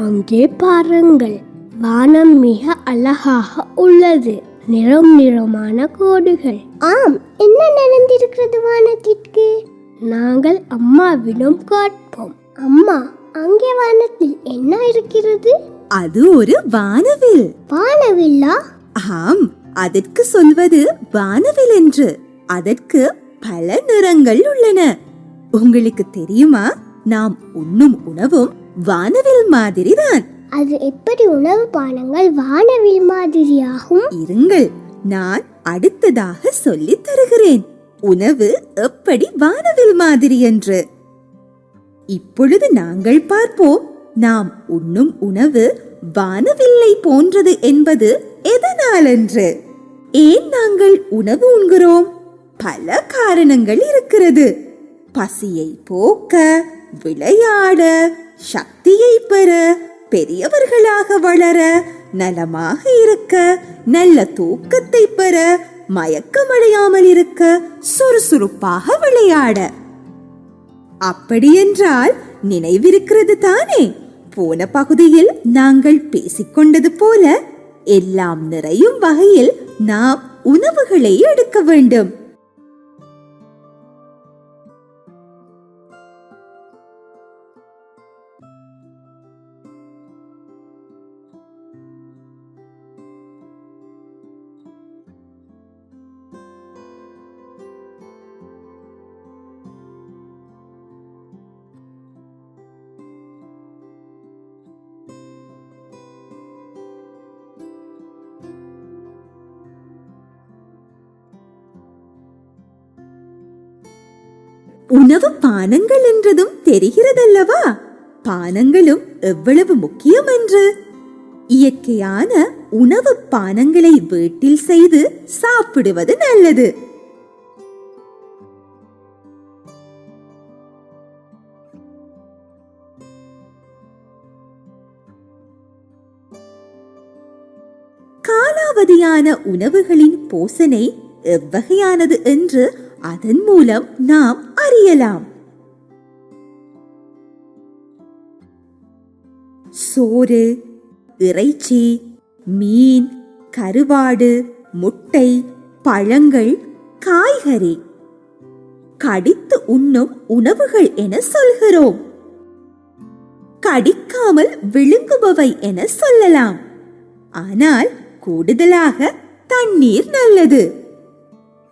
அங்கே பாருங்கள், வானம் மிக அழகாக உள்ளது. நிறம் நிறமான கோடுகள். ஆம், என்ன நடந்திருக்கிறது வானத்திற்கு? நாங்கள் அம்மாவிடம் கேட்போம். அம்மா, அங்கே வானத்தில் என்ன இருக்கிறது? அது ஒரு வானவில். வானவில்லா? ஆம், அதற்கு சொல்வது வானவில் என்று. அதற்கு பல நிறங்கள் உள்ளன. உங்களுக்கு தெரியுமா, நாம் உண்ணும் உணவும் வானவில் மாதிரிதான். அது எப்படி உணவு பானங்கள் வானவில் மாதிரியாகும்? இருங்கள், நான் அடுத்ததாக சொல்லித் தருகிறேன் உணவு எப்படி வானவில் மாதிரி என்று. இப்பொழுது நாங்கள் பார்ப்போம், நாம் உண்ணும் உணவு வானவில்லை போன்றது என்பது எதனால் என்று. ஏன் நாங்கள் உணவு உண்கிறோம்? பல காரணங்கள் இருக்கிறது. பசியை போக்க, விளையாட, சக்தியை பெற, பெரியவர்களாக வளர, நலமாக இருக்க, நல்ல தூக்கத்தை பெற, மயக்கமடையாமல் இருக்க, சுறுசுறுப்பாக விளையாட. அப்படியென்றால் நினைவிருக்கிறது தானே? போன பகுதியில் நாங்கள் பேசிக்கொண்டது போல எல்லாம் நிறையும் வகையில் நாம் உணவுகளை எடுக்க வேண்டும். உணவு பானங்கள் என்றதும் தெரிகிறதல்லவா, பானங்களும் எவ்வளவு முக்கியம் என்று. இயற்கையான உணவு பானங்களை வீட்டில் செய்து சாப்பிடுவது நல்லது. காலாவதியான உணவுகளின் போசனை எவ்வகையானது என்று அதன் மூலம் நாம் அறியலாம். சோறு, இறைச்சி, மீன், கருவாடு, முட்டை, பழங்கள், காய்கறி, கடித்து உண்ணும் உணவுகள் என சொல்கிறோம். கடிக்காமல் விழுங்குபவை என சொல்லலாம். ஆனால் கூடுதலாக தண்ணீர் நல்லது.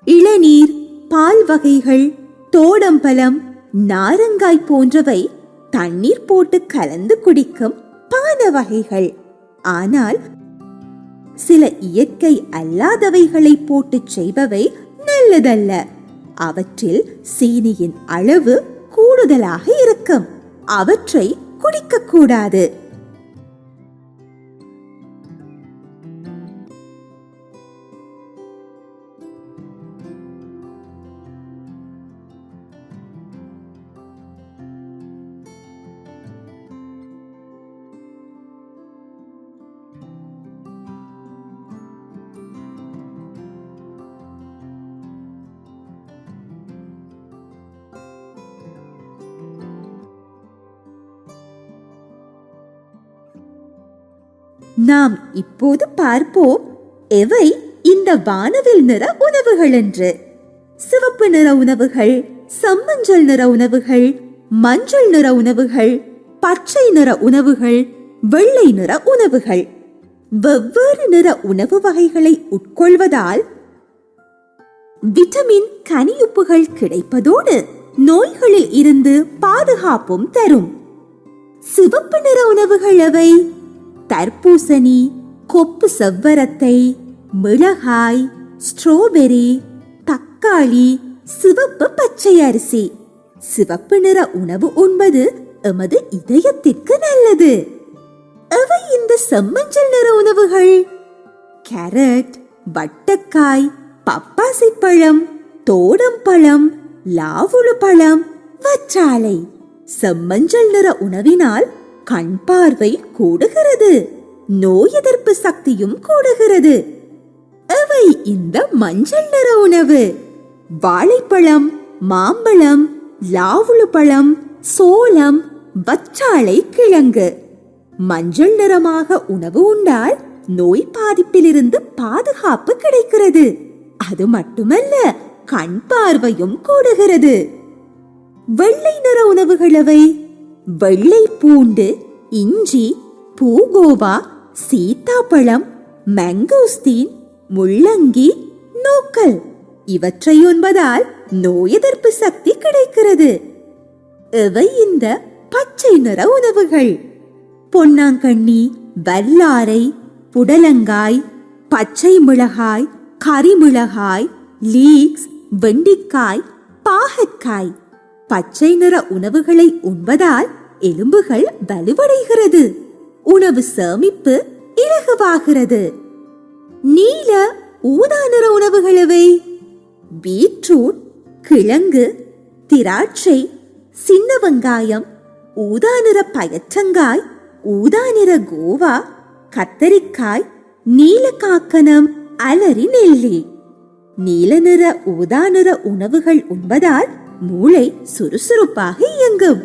இளநீர், பால் வகைகள், தோடம்பழம், நாரங்காய் போன்றவை தண்ணீர் போட்டு கலந்து குடிக்கும் பான வகைகள். ஆனால் சில இயற்கை அல்லாதவைகளை போட்டு செய்பவை நல்லதல்ல. அவற்றில் சீனியின் அளவு கூடுதலாக இருக்கும். அவற்றை குடிக்க கூடாது. நாம் இப்போது பார்ப்போம் எவை இந்த வானவில் நிற உணவுகள் என்று. சிவப்பு நிற உணவுகள், செம்மஞ்சள் நிற உணவுகள், மஞ்சள் நிற உணவுகள், பச்சை நிற உணவுகள், வெள்ளை நிற உணவுகள். வெவ்வேறு நிற உணவு வகைகளை உட்கொள்வதால் விட்டமின், கனியுப்புகள் கிடைப்பதோடு நோய்களில் இருந்து பாதுகாப்பும் தரும். சிவப்பு நிற உணவுகள் எவை? தர்பூசணி, கொப்பு செவ்வரத்தை, மிளகாய், ஸ்ட்ராபெரி, தக்காளி, சிவப்பு பச்சை அரிசி. சிவப்பு நிற உணவு உண்பது எமது இதயத்திற்கு நல்லது. எவை இந்த செம்மஞ்சள் நிற உணவுகள்? கேரட், வட்டக்காய், பப்பாசி பழம், தோடம்பழம், லாவுளு பழம், வற்றாலை. செம்மஞ்சள் நிற உணவினால் கண் பார்வை கூடுகிறது, நோய் எதிர்ப்பு சக்தியும் கூடுகிறது. எவை இந்த மஞ்சள் நிற உணவு? வாழைப்பழம், மாம்பழம், லாவுளு பழம், சோளம், வற்றாலை கிழங்கு. மஞ்சள் நிறமாக உணவு உண்டால் நோய் பாதிப்பிலிருந்து பாதுகாப்பு கிடைக்கிறது. அது மட்டுமல்ல, கண் பார்வையும் கூடுகிறது. வெள்ளை நிற உணவுகளவை வெள்ளை பூண்டு, இஞ்சி, பூகோவா, சீத்தாப்பழம், மங்கோஸ்தீன், முள்ளங்கி, நோக்கல் இவற்றை உண்பதால் நோய் எதிர்ப்பு சக்தி கிடைக்கிறது. இவை இந்த பச்சை நிற உணவுகள். பொன்னாங்கண்ணி, வல்லாரை, புடலங்காய், பச்சை மிளகாய், கரிமிளகாய், லீக்ஸ், வெண்டிக்காய், பாகற்காய் பச்சை நிற உணவுகளை உண்பதால் எலும்புகள் வலுவடைகிறது. உணவு சேமிப்பு இலகுவாகிறது. நீல ஊதா நிற உணவுகளவை பீட்ரூட், கிழங்கு, திராட்சை, சின்ன வெங்காயம், ஊதா நிற பயற்றங்காய், ஊதா நிற கோவா, கத்தரிக்காய், நீல காக்கனம், அலரி நெல்லி. நீல நிற ஊதா நிற உணவுகள் உண்பதால் மூளை சுறுசுறுப்பாக இயங்கும்.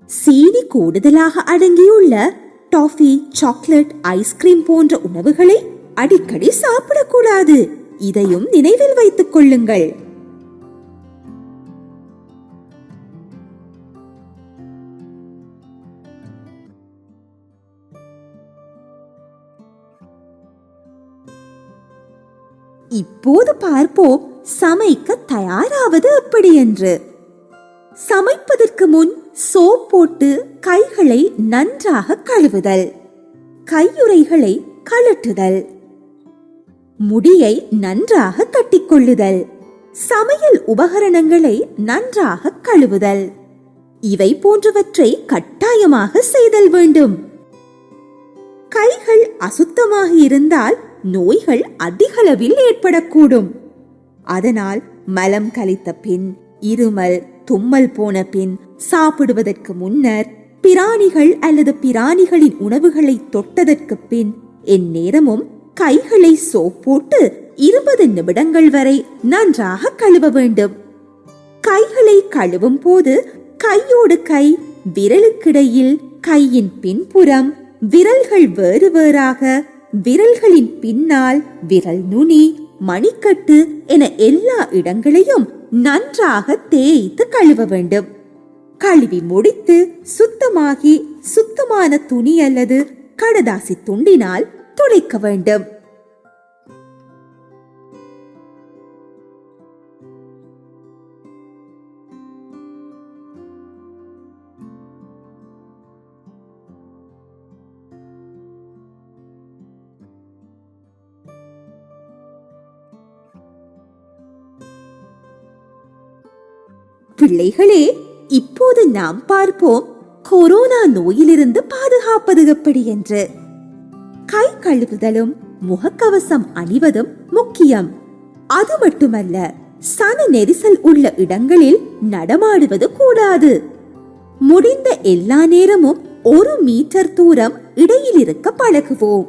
சீனி கூடுதலாக அடங்கியுள்ள டாஃபி, சாக்லேட், ஐஸ்கிரீம் போன்ற உணவுகளை அடிக்கடி சாப்பிடக்கூடாது. இதையும் நினைவில் வைத்துக் கொள்ளுங்கள். இப்போது பார்ப்போம் சமைக்க தயாராவது எப்படி என்று. சமைப்பதற்கு முன் சோப் போட்டு கைகளை நன்றாக கழுவுதல், கையுறைகளை கழற்றுதல், முடியை நன்றாக கட்டிக்கொள்ளுதல், சமையல் உபகரணங்களை நன்றாக கழுவுதல், இவை போன்றவற்றை கட்டாயமாக செய்தல் வேண்டும். கைகள் அசுத்தமாக இருந்தால் நோய்கள் அதிகளவில் ஏற்படக்கூடும். அதனால் மலம் கழித்த பின், இருமல், தும்மல் போன பின், சாப்பிடுவதற்கு முன்னர், பிராணிகள் அல்லது பிராணிகளின் உணவுகளை தொட்டதற்கு பின் எந்நேரமும் கைகளை சோப் போட்டு 20 நிமிடங்கள் வரை நன்றாக கழுவ வேண்டும். கைகளை கழுவும் போது கையோடு கை, விரலுக்கிடையில், கையின் பின்புறம், விரல்கள் வேறு வேறாக, விரல்களின் பின்னால், விரல் நுனி, மணிக்கட்டு என எல்லா இடங்களையும் நன்றாக தேய்த்து கழுவ வேண்டும். கழுவி முடித்து சுத்தமாகி சுத்தமான துணி அல்லது கடதாசி துண்டினால் துடைக்க வேண்டும். பிள்ளைகளே, இப்போது நாம் பார்ப்போம் கொரோனா நோயிலிருந்து பாதுகாப்பது எப்படி என்று. கை கழுவுதலும் முகக்கவசம் அணிவதும் முக்கியம். அது மட்டுமல்ல, சன நெரிசல் உள்ள இடங்களில் நடமாடுவது கூடாது. முடிந்த எல்லா நேரமும் 1 மீட்டர் தூரம் இடையில் இருக்க பழகுவோம்.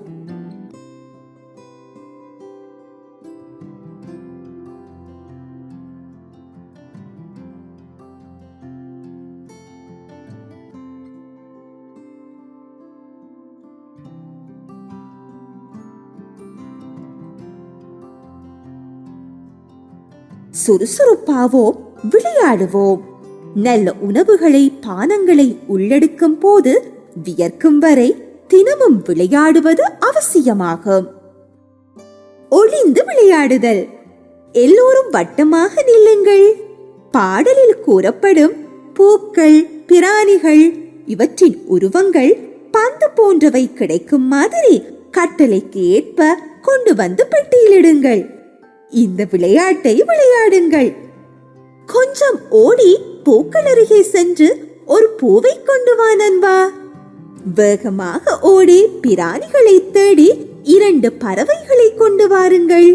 சுறுசுறுப்பாவோம், விளையாடுவோம். நல்ல உணவுகளை, பானங்களை உள்ளெடுக்கும் போது வியர்க்கும் வரை தினமும் விளையாடுவது அவசியமாகும். ஒளிந்து விளையாடுதல். எல்லோரும் வட்டமாக நில்லுங்கள். பாடலில் கூறப்படும் பூக்கள், பிராணிகள் இவற்றின் உருவங்கள் பந்து போன்றவை கிடைக்கும் மாதிரி கட்டளைக்கு ஏற்ப கொண்டு வந்து பெட்டியிலிடுங்கள். இந்த விளையாட்டை விளையாடுங்கள். கொஞ்சம் ஓடி பூக்கள் அருகே சென்று ஒரு பூவை கொண்டு வா நண்பா. வேகமாக ஓடி பிராணிகளை தேடி 2 பறவைகளை கொண்டு வாருங்கள்.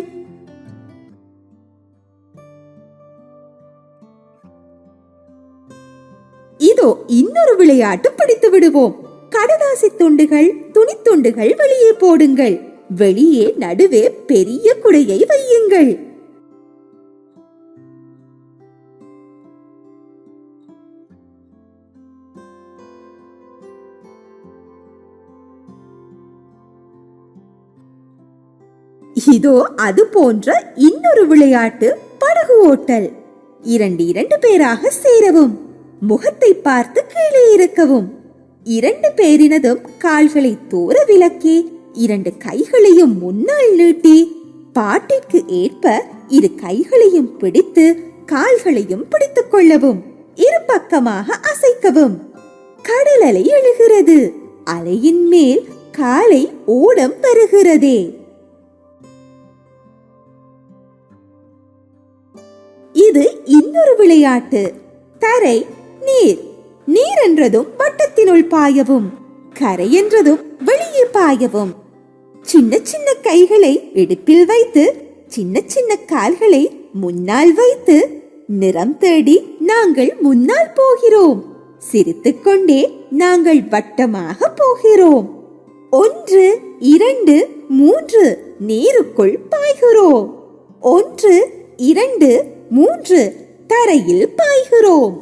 இதோ இன்னொரு விளையாட்டு பிடித்து விடுவோம். கடதாசி துண்டுகள், துணித்துண்டுகள் வெளியே போடுங்கள். வெளியே நடுவே பெரிய குடையை வையுங்கள். இதோ அது போன்ற இன்னொரு விளையாட்டு படகு ஓட்டல். 2 பேராக சேரவும், முகத்தை பார்த்து கீழே இறக்கவும். 2 பேரினதும் கால்களை தூர விலக்கி 2 கைகளையும் முன்னால் நீட்டி பாட்டிற்கு ஏற்ப 2 கைகளையும் பிடித்து கால்களையும் பிடித்துக் கொள்ளவும். இரு பக்கமாக அசைக்கவும். கடல் அலை எழுகிறது. அலையின் மேல் காலை ஓடம் பெறுகிறதே. இது இன்னொரு விளையாட்டு. தரை, நீர். நீர் என்றதும் வட்டத்தினுள் பாயவும், கரை என்றதும் வெளியே பாயவும். சின்ன சின்ன கைகளை இடுப்பில் வைத்து, சின்ன சின்ன கால்களை முன்னால் வைத்து நிறம் தேடி நாங்கள் முன்னால் போகிறோம். சிரித்துக்கொண்டே நாங்கள் வட்டமாக போகிறோம். 1, 2, 3 நீருக்குள் பாய்கிறோம். 1, 2, 3 தரையில் பாய்கிறோம்.